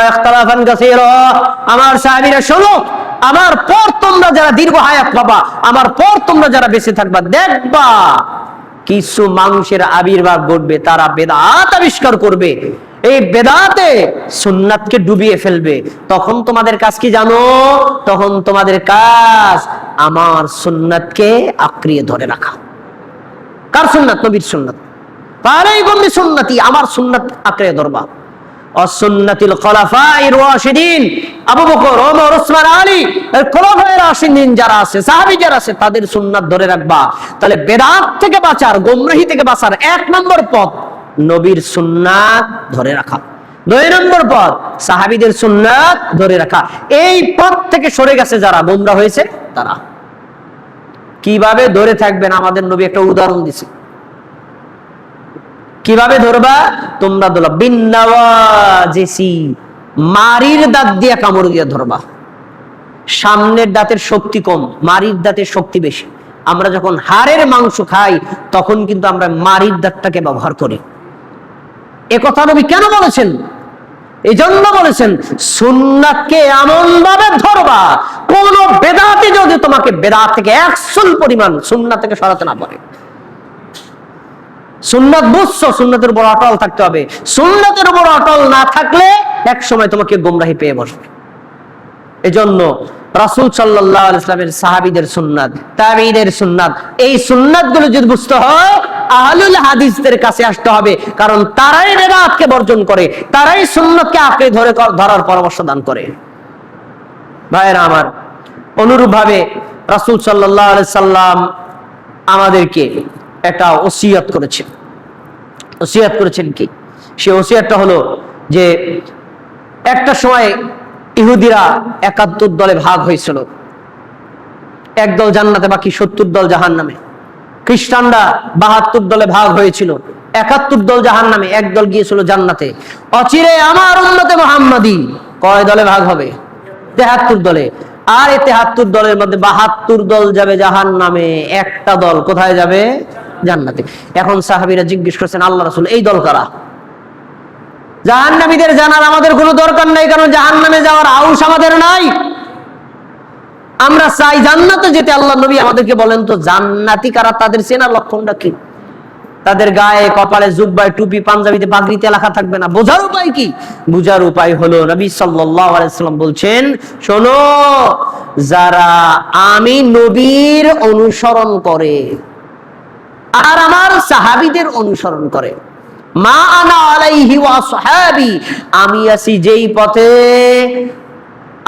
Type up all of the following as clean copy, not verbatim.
ইখতিলাফান কাসীরা। আমার সাহাবীরা শোনো, আমার পর তোমরা যারা দীর্ঘ হায়াত পাবা, আমার পর তোমরা যারা বেঁচে থাকবা, দেখবা কিছু মানুষের আবির্ভাব ঘটবে, তারা বেদাত আবিষ্কার করবে, এই বেদাতে সুন্নাতকে ডুবিয়ে ফেলবে। তখন তোমাদের কাজ কি জানো? তখন তোমাদের কাজ আমার সুন্নাতকে আঁকড়িয়ে ধরে রাখা। কার সুন্নাত? নবীর সুন্নাত। ফালাইকুম বিসুন্নতি, আমার সুন্নাত আঁকড়ে ধরবা। অসুন্নাতিল খোলাফায়ে রাশিদিন, আবু বকর, ওমর, ওসমান, আলী, খোলাফায়ে রাশিদিন যারা আছে, সাহাবী যারা আছে, তাদের সুন্নাত ধরে রাখবা। তাহলে বেদাত থেকে বাঁচার, গোমরাহি থেকে বাঁচার 1 নম্বর পথ নবীর সুন্নাত ধরে রাখা। 2 নম্বর পথ সাহাবীদের সুন্নাত ধরে রাখা। এই পথ থেকে সরে গেছে যারা, গোমরাহ হয়েছে তারা। কিভাবে ধরে থাকবেন? আমাদের নবী একটা উদাহরণ দিয়েছে। কিভাবে ধরবা? তোমরা ধরবা বিন্নাওয়াজিসি, মারির দাঁত দিয়ে কামড় দিয়ে ধরবা। সামনের দাঁতের শক্তি কম, মারির দাঁতের শক্তি বেশি। আমরা যখন হাড়ের মাংস খাই তখন কিন্তু আমরা মারির দাঁতটাকে ব্যবহার করি। এ কথা নবী কেন বলেছেন? এই জন্য বলেছেন সুন্নাতকে এমন ভাবে ধরবা, কোন বেদাতি যদি তোমাকে বেদাত থেকে 100 পরিমাণ সুন্নাত থেকে সরাতে না পারে। সুন্নাত বুঝছো, সুন্নাতের উপর অটল থাকতে হবে। সুন্নাতের উপর অটল না থাকলে এক সময় তোমাকে গোমরাহি পেয়ে বসবে। এজন্য রাসূল সাল্লাল্লাহু আলাইহি ওয়াসাল্লামের সাহাবীদের সুন্নাত, তাবেঈদের সুন্নাত, এই সুন্নাতগুলো যদি বুঝতে হয় আহলুল হাদিসদের কাছে আসতে হবে, কারণ তারাই বেদাতকে বর্জন করে, তারাই সুন্নাতকে আঁকড়ে ধরার পরামর্শ দান করে। ভাইরা আমার, অনুরূপভাবে রাসূল সাল্লাল্লাহু আলাইহি সাল্লাম আমাদেরকে একটা ওসিয়ত করেছেন। ওসিয়ত করেছেন কি? সেই ওসিয়তটা হলো যে একটা সময় ইহুদিরা 71 দলে ভাগ হয়েছিল। একদল জান্নাতে, বাকি 70 দল জাহান্নামে। খ্রিস্টানরা 72 দলে ভাগ হয়েছিল, 71 দল জাহান্নামে, এক দল গিয়েছিল জান্নাতে। অচিরে আমার উম্মতে মুহাম্মাদি কয় দলে ভাগ হবে? 73 দলে। আর এই 73 দলের মধ্যে 72 দল যাবে জাহান্নামে, একটা দল কোথায় যাবে? জান্নাতে। এখন সাহাবীরা জিজ্ঞেস করছেন, আল্লাহ রাসূল, এই দল কারা? জাহান্নামীদের জানার আমাদের কোনো দরকার নাই, কারণ জাহান্নামে যাওয়ার আউস আমাদের নাই। আমরা চাই জান্নাতে যেতে। আল্লাহ নবী আমাদেরকে বলেন তো জান্নাতি কারা, তাদের চেনার লক্ষণটা কি? তাদের গায়ে, কপালে, জুব্বায়, টুপি, পাঞ্জাবিতে, পাগড়িতে লেখা থাকবে না। বোঝার উপায় কি? বুঝার উপায় হলো নবী সাল্লাল্লাহু আলাইহি ওয়াসাল্লাম বলছেন, শোনো, যারা আমি নবীর অনুসরণ করে আর আমার সাহাবীদের অনুসরণ করে, মা আনা আলাইহি ওয়া সাহাবী, আমি আছি যেই পথে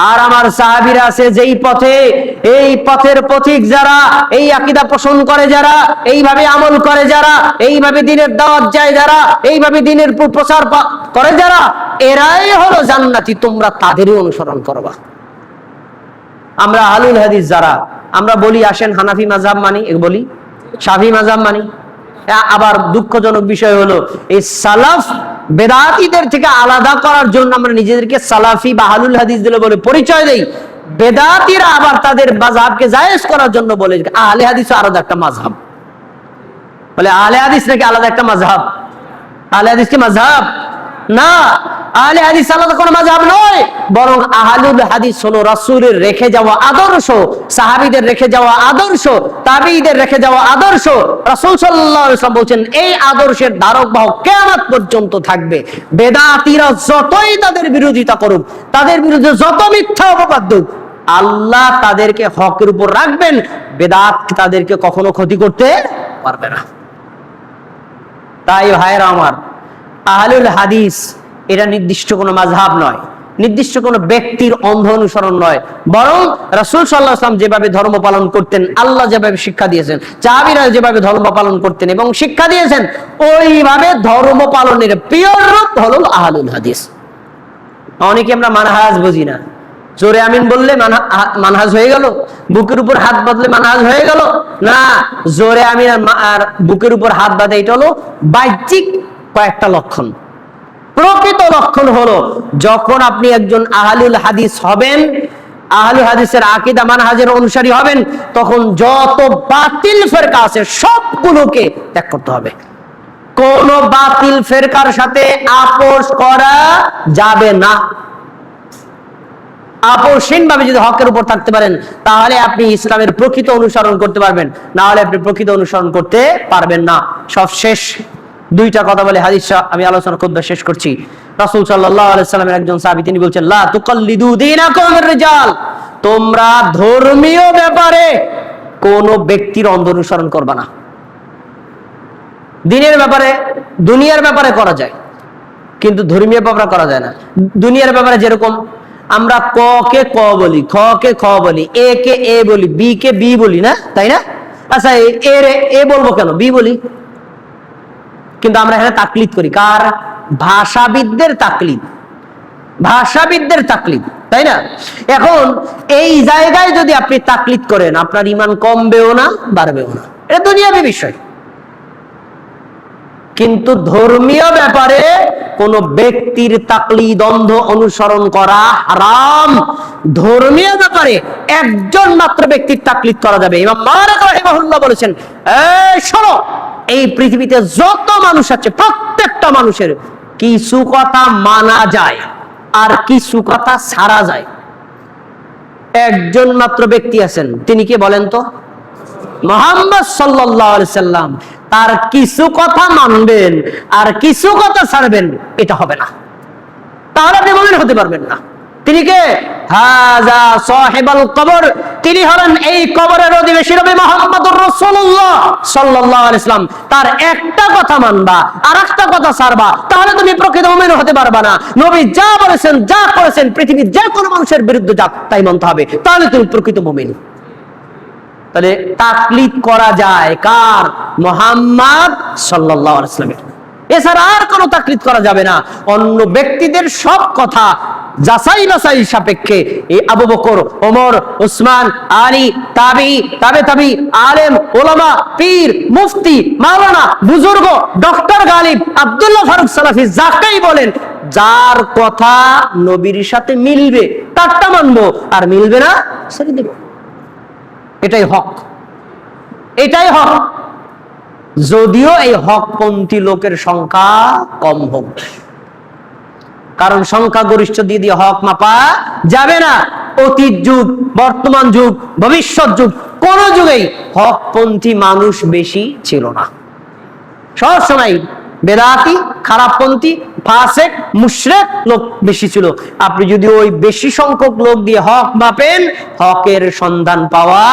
আর আমার সাহাবীরা আছে যেই পথে, এই পথের পথিক যারা, এই আকীদা পোষণ করে যারা, এইভাবে আমল করে যারা, এইভাবে দ্বীনের দাওয়াত যায় যারা, এইভাবে দ্বীনের প্রচার করে যারা, এরাই হলো জান্নাতি। তোমরা তাদেরই অনুসরণ করবা। আমরা আহলুল হাদিস যারা, আমরা বলি আসেন হানাফি মাযহাব মানি, বলি শাফি মাযহাব মানি। আবার দুঃখজনক বিষয় হলো এই সালাফ বেদাতীদের থেকে আলাদা করার জন্য আমরা নিজেদেরকে সালাফি বা আহলুল হাদিস বলে পরিচয় দেই। বেদাতীরা আবার তাদের মাযহাবকে জায়েজ করার জন্য বলে আহলে হাদিস আলাদা একটা মাযহাব। বলে আহলে হাদিস নাকি আলাদা একটা মাযহাব? আহলে হাদিস কি মাযহাব? না, আহলে হাদিস আলাদা কোনো মাযহাব নয়, বরং আহলুল হাদিস হলো রাসূলের রেখে যাওয়া আদর্শ, সাহাবীদের রেখে যাওয়া আদর্শ, তাবেঈদের রেখে যাওয়া আদর্শ। রাসূল সাল্লাল্লাহু আলাইহি ওয়াসাল্লাম বলেন এই আদর্শের ধারক বাহক কিয়ামত পর্যন্ত থাকবে। বেদাতীরা যতই তাদের বিরোধিতা করুক, তাদের বিরুদ্ধে যত মিথ্যা অপবাদ দিক, আল্লাহ তাদেরকে হকের উপর রাখবেন। বেদাত তাদেরকে কখনো ক্ষতি করতে পারবে না। তাই ভাইরা আমার, আহলুল হাদিস এটা নির্দিষ্ট কোনো মাযহাব নয়, নির্দিষ্ট কোনো ব্যক্তির অন্ধ অনুসরণ নয়, বরং রাসূল সাল্লাল্লাহু আলাইহি ওয়াসাল্লাম যেভাবে ধর্ম পালন করতেন, আল্লাহ যেভাবে শিক্ষা দিয়েছেন, সাহাবীরা যেভাবে ধর্ম পালন করতেন এবং শিক্ষা দিয়েছেন, ওইভাবে ধর্ম পালনের পিওর রূপ হলো আহলুল হাদিস। অনেকে আমরা মানহাজ বুঝি না। জোরে আমিন বললে মানহাজ হয়ে গেল, বুকের উপর হাত বাঁধলে মানহাজ হয়ে গেল না। জোরে আমিন আর বুকের উপর হাত বাঁধা এটা হলো বাহ্যিক কয়েকটা লক্ষণ। প্রকৃত লক্ষণ হলো যখন আপনি একজন আহলুল হাদিস হবেন, আহলুল হাদিসের আকীদা মানহাজের অনুসারী হবেন, তখন যত বাতিল ফিরকা আছে সবগুলোকে ত্যাগ করতে হবে। কোন বাতিল ফিরকার সাথে আপোষ করা যাবে না। আপোষহীন ভাবে যদি হকের উপর থাকতে পারেন, তাহলে আপনি ইসলামের প্রকৃত অনুসরণ করতে পারবেন, না হলে আপনি প্রকৃত অনুসরণ করতে পারবেন না। সব শেষ দুইটা কথা বলে হাদিসটা আমি আলোচনা খুতবা শেষ করছি। রাসূল সাল্লাল্লাহু আলাইহি সাল্লামের একজন সাহাবী তিনি বলছেন, লা তুকাল্লিদু দীনাকুম রিজাল, তোমরা ধর্মীয় ব্যাপারে কোন ব্যক্তির অন্ধ অনুসরণ করবা না। দিনের ব্যাপারে, দুনিয়ার ব্যাপারে করা যায়, কিন্তু ধর্মীয় ব্যাপারে করা যায় না। দুনিয়ার ব্যাপারে যেরকম আমরা ক কে ক বলি, খ কে খ বলি, এ কে এ বলি, বি কে বি বলি না, তাই না? আচ্ছা, এ রে এ বলবো কেন, বি বলি। কিন্তু আমরা এখানে তাকলিদ করি, কার? ভাষাবিদদের তাকলিদ, ভাষাবিদদের তাকলিদ, তাই না? এখন এই জায়গায় যদি আপনি তাকলিদ করেন, আপনার ঈমান কমবেও না বাড়বেও না, এটা দুনিয়াবী বিষয়। কিন্তু ধর্মীয় ব্যাপারে কোন ব্যক্তির তাকলিদ, অন্ধ অনুসরণ করা হারাম। ধর্মীয় ব্যাপারে একজন মাত্র ব্যক্তির তাকলিদ করা যাবে। ইমাম মালিক রাহিমাহুল্লাহ বলেছেন, এই শোনো, এই পৃথিবীতে যত মানুষ আছে প্রত্যেকটা মানুষের কিছু কথা মানা যায় আর কিছু কথা ছাড়া যায়। একজন মাত্র ব্যক্তি আছেন, তিনি কে বলেন তো? মুহাম্মদ সাল্লাল্লাহু আলাইহি সাল্লাম। তার কিছু কথা মানবেন আর কিছু কথা ছাড়বেন, এটা হবে না, তাহলে আপনি মুমিন হতে পারবেন না। তিনি কে? হাযা সাহিবুল কবর, তিনি হলেন এই কবরের অধিবাসী নবী মুহাম্মদুর রাসূলুল্লাহ সাল্লাল্লাহু আলাইহি সাল্লাম। তার একটা কথা মানবা আর একটা কথা ছাড়বা, তাহলে তুমি প্রকৃত মুমিন হতে পারবা না। নবী যা বলেছেন, যা করেছেন, পৃথিবীর যে কোনো মানুষের বিরুদ্ধে যা তাই মানতে হবে, তাহলে তুমি প্রকৃত মুমিন। তাহলে তাকলিদ করা যায় কার? মুহাম্মদ সাল্লাল্লাহু আলাইহি ওয়াসাল্লামের। এছাড়া আর কোনো তাকলিদ করা যাবে না। অন্য ব্যক্তিদের সব কথা যাচাই বাছাই সাপেক্ষে এই আবু বকর, ওমর, উসমান, আলী, তাবি, তাবে তাবি, আলেম, ওলামা, পীর, মুফতি, মাওলানা, বুজুর্গ, ডক্টর গালিব, আব্দুল্লাহ ফারুক সালাফি, যাকেই বলেন, যার কথা নবীর সাথে মিলবে তারটা মানবো, আর মিলবে না ছেড়ে দেব। এটাই হক, এটাই হক। যদিও এই হকপন্থী লোকের সংখ্যা কম হোক, কারণ সংখ্যা গরিষ্ঠ দিয়ে দিয়ে হক মাপা যাবে না। অতীত যুগ, বর্তমান যুগ, ভবিষ্যৎ যুগ, কোন যুগেই হকপন্থী মানুষ বেশি ছিল না। সব সময় বেদাতি, খারাপপন্থী, ফাসেক, মুশরিক লোক বেশি ছিল। আপনি যদি ওই বেশি সংখ্যক লোক দিয়ে হক মাপেন, হকের সন্ধান পাওয়া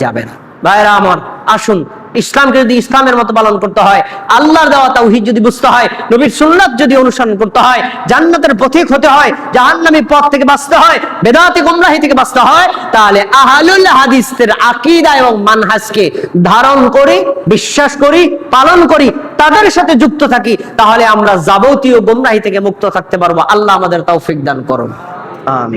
যাবে না। ভাইরা আমার, আসুন, ইসলামকে যদি ইসলামের মতো পালন করতে হয়, আল্লাহর দেওয়া তাওহীদ যদি বুঝতে হয়, নবীর সুন্নাত যদি অনুসরণ করতে হয়, জান্নাতের পথিক হতে হয়, জাহান্নামী পথ থেকে বাঁচতে হয়, বেদাতি গুমরাহি থেকে বাঁচতে হয়, তাহলে আহলুল হাদিসের আকীদা এবং মানহাজকে ধারণ করি, বিশ্বাস করি, পালন করি, তাদের সাথে যুক্ত থাকি, তাহলে আমরা যাবতীয় গুমরাহি থেকে মুক্ত থাকতে পারবো। আল্লাহ আমাদের তৌফিক দান করুন, আমিন।